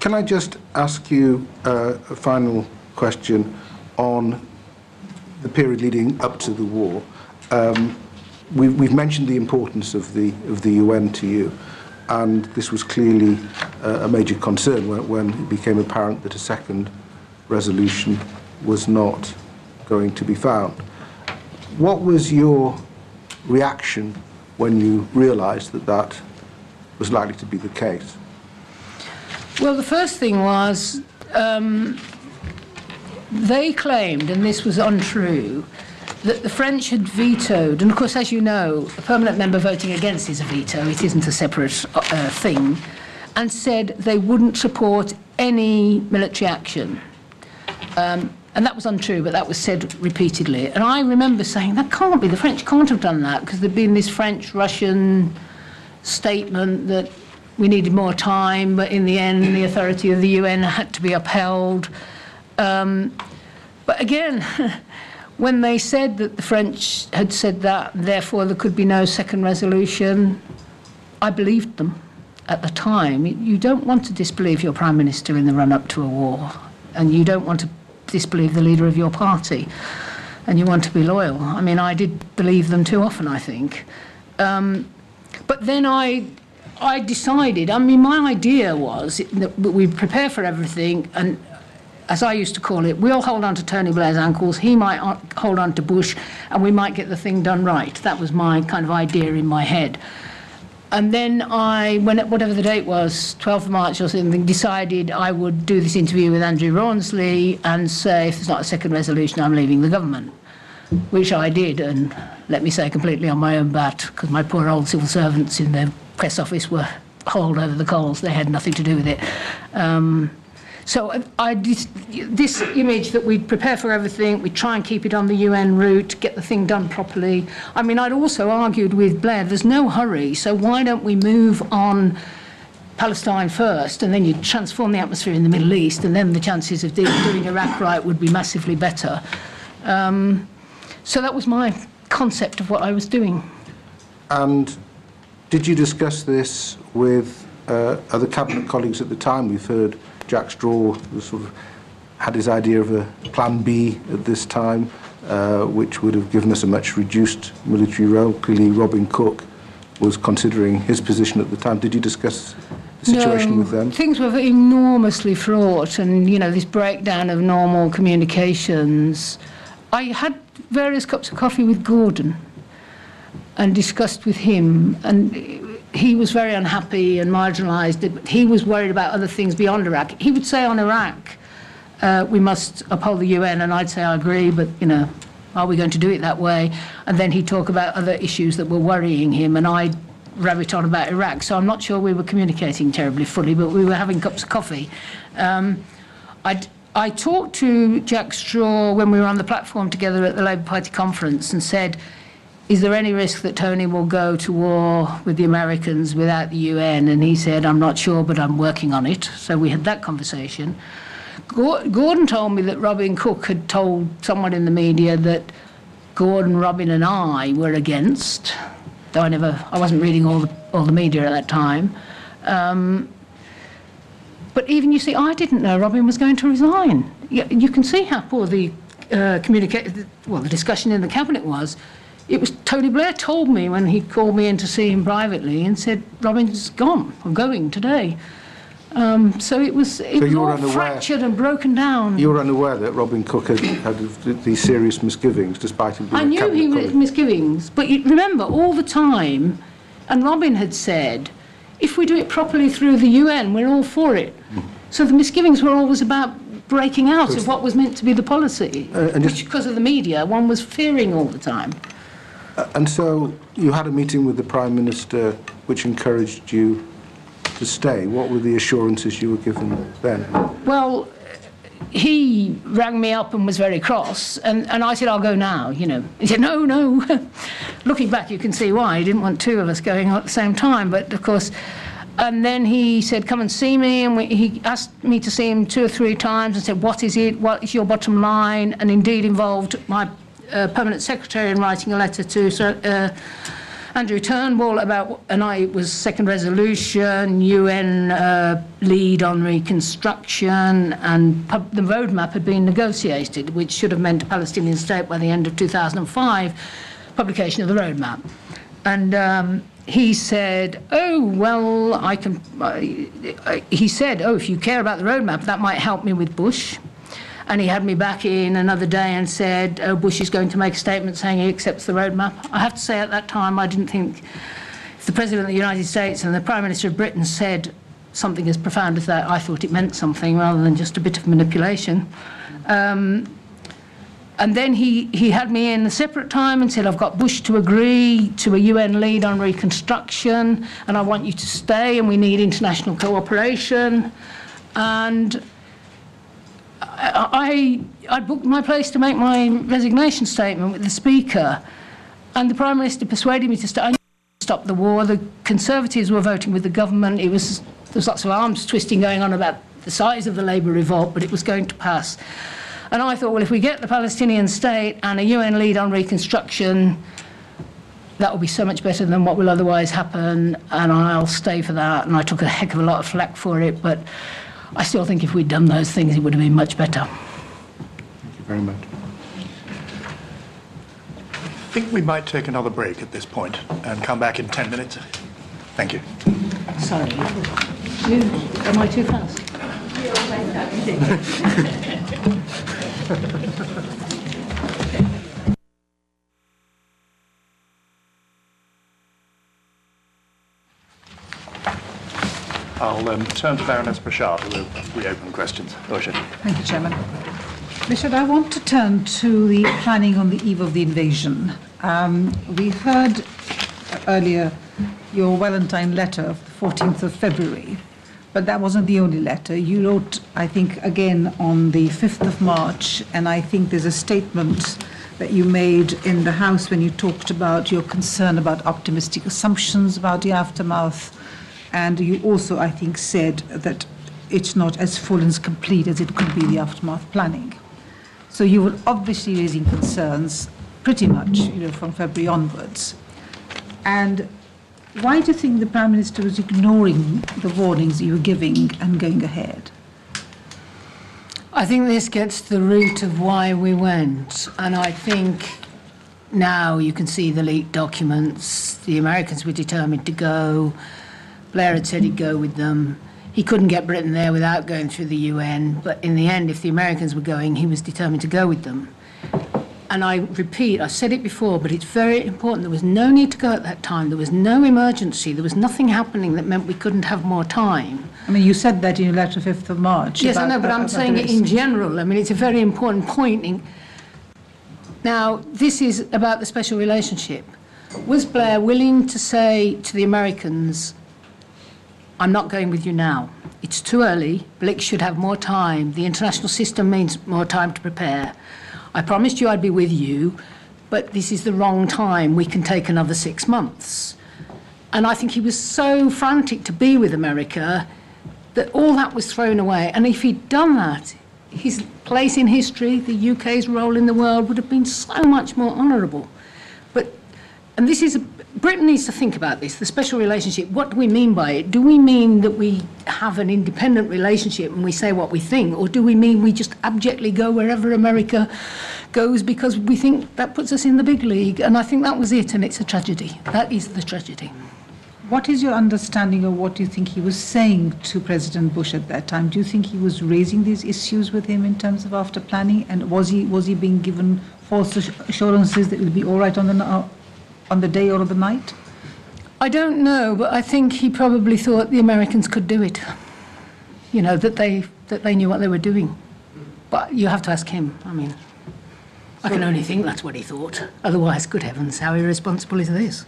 Can I just ask you a final question on the period leading up to the war? We've mentioned the importance of the UN to you, and this was clearly a major concern when it became apparent that a second resolution was not going to be found. What was your reaction when you realised that that was likely to be the case? Well, the first thing was they claimed, and this was untrue, that the French had vetoed, and of course, as you know, a permanent member voting against is a veto, it isn't a separate thing, and said they wouldn't support any military action. And that was untrue, but that was said repeatedly. And I remember saying, that can't be, the French can't have done that, because there'd been this French-Russian statement that we needed more time, but in the end, the authority of the UN had to be upheld. But again, when they said that the French had said that, therefore there could be no second resolution, I believed them at the time. You don't want to disbelieve your Prime Minister in the run-up to a war, and you don't want to disbelieve the leader of your party, and you want to be loyal. I mean, I did believe them too often, I think. But then I decided, I mean, my idea was that we prepare for everything, and as I used to call it, we'll hold on to Tony Blair's ankles, he might hold on to Bush, and we might get the thing done right. That was my kind of idea in my head. And then I, whatever the date was, 12th of March or something, decided I would do this interview with Andrew Rawnsley and say, if there's not a second resolution, I'm leaving the government, which I did, and let me say, completely on my own bat, because my poor old civil servants in the press office were hauled over the coals. They had nothing to do with it. So this image that we'd prepare for everything, we'd try and keep it on the UN route, get the thing done properly. I mean, I'd also argued with Blair, there's no hurry, so why don't we move on Palestine first, and then you transform the atmosphere in the Middle East, and then the chances of doing Iraq right would be massively better. So that was my concept of what I was doing. And did you discuss this with other cabinet colleagues at the time? We've heard Jack Straw sort of had his idea of a plan B at this time, which would have given us a much reduced military role. Clearly, Robin Cook was considering his position at the time. Did you discuss the situation with them? Things were enormously fraught, and, you know, this breakdown of normal communications. I had various cups of coffee with Gordon and discussed with him, and he was very unhappy and marginalised, but he was worried about other things beyond Iraq. He would say on Iraq, we must uphold the UN, and I'd say I agree, but, you know, are we going to do it that way? And then he'd talk about other issues that were worrying him, and I'd rabbit on about Iraq. So I'm not sure we were communicating terribly fully, but we were having cups of coffee. I talked to Jack Straw when we were on the platform together at the Labour Party conference and said, is there any risk that Tony will go to war with the Americans without the UN? And he said, I'm not sure, but I'm working on it. So we had that conversation. Gordon told me that Robin Cook had told someone in the media that Gordon, Robin and I were against, though I wasn't reading all the media at that time. But even, you see, I didn't know Robin was going to resign. You can see how poor the the discussion in the cabinet was. It was Tony Blair told me when he called me in to see him privately and said, Robin's gone, I'm going today. So it was all fractured and broken down. You were unaware that Robin Cook had these serious misgivings, despite him being I knew he had misgivings, but you remember all the time, and Robin had said, if we do it properly through the UN, we're all for it. So the misgivings were always about breaking out of what was meant to be the policy, which, because of the media, one was fearing all the time. And so you had a meeting with the Prime Minister which encouraged you to stay. What were the assurances you were given then? Well, he rang me up and was very cross, and I said, I'll go now, you know. He said, no, no. Looking back, you can see why. He didn't want two of us going at the same time, but of course... And then he said, come and see me, and he asked me to see him 2 or 3 times and said, what is it, what is your bottom line? And indeed involved my permanent secretary in writing a letter to Andrew Turnbull and I was second resolution, UN lead on reconstruction, and the roadmap had been negotiated, which should have meant a Palestinian state by the end of 2005, publication of the roadmap. And he said, oh, well, he said, oh, if you care about the roadmap, that might help me with Bush. And he had me back in another day and said, oh, Bush is going to make a statement saying he accepts the roadmap. I have to say at that time, I didn't think if the President of the United States and the Prime Minister of Britain said something as profound as that, I thought it meant something rather than just a bit of manipulation. And then he had me in a separate time and said, I've got Bush to agree to a UN lead on reconstruction, and I want you to stay, and we need international cooperation. And I booked my place to make my resignation statement with the Speaker, and the Prime Minister persuaded me to stop the war. The Conservatives were voting with the government. There was lots of arms twisting going on about the size of the Labour revolt, but it was going to pass. And I thought, well, if we get the Palestinian state and a UN lead on reconstruction, that will be so much better than what will otherwise happen, and I'll stay for that. And I took a heck of a lot of flack for it, but I still think if we'd done those things, it would have been much better. Thank you very much. I think we might take another break at this point and come back in 10 minutes. Thank you. Sorry. Am I too fast? I'll turn to Baroness Bashar, who will reopen questions. Roger. Thank you, Chairman. Richard, I want to turn to the planning on the eve of the invasion. We heard earlier your Valentine letter of the 14th of February, but that wasn't the only letter. You wrote, I think, again on the 5th of March, and I think there's a statement that you made in the House when you talked about your concern about optimistic assumptions about the aftermath. And you also, I think, said that it's not as full and as complete as it could be, the aftermath planning. So you were obviously raising concerns pretty much, from February onwards. And why do you think the Prime Minister was ignoring the warnings you were giving and going ahead? I think this gets to the root of why we went. And I think now you can see the leaked documents. The Americans were determined to go. Blair had said he'd go with them. He couldn't get Britain there without going through the UN, but in the end, if the Americans were going, he was determined to go with them. And I repeat, I've said it before, but it's very important. There was no need to go at that time. There was no emergency. There was nothing happening that meant we couldn't have more time. I mean, you said that in your letter 5th of March. Yes, I know, but I'm saying it in general. I mean, it's a very important point. Now, this is about the special relationship. Was Blair willing to say to the Americans, I'm not going with you now. It's too early. Blick should have more time. The international system means more time to prepare. I promised you I'd be with you, but this is the wrong time. We can take another 6 months. And I think he was so frantic to be with America that all that was thrown away. And if he'd done that, his place in history, the UK's role in the world, would have been so much more honourable. And this is Britain needs to think about this, the special relationship. What do we mean by it? Do we mean that we have an independent relationship and we say what we think, or do we mean we just abjectly go wherever America goes because we think that puts us in the big league? And I think that was it, and it's a tragedy. That is the tragedy. What is your understanding of what you think he was saying to President Bush at that time? Do you think he was raising these issues with him in terms of after planning? And was he being given false assurances that it would be all right on the day or the night? I don't know, but I think he probably thought the Americans could do it. That they knew what they were doing. But you have to ask him. I mean, I can only think that's what he thought. Otherwise, good heavens, how irresponsible is this,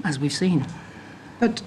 as we've seen. But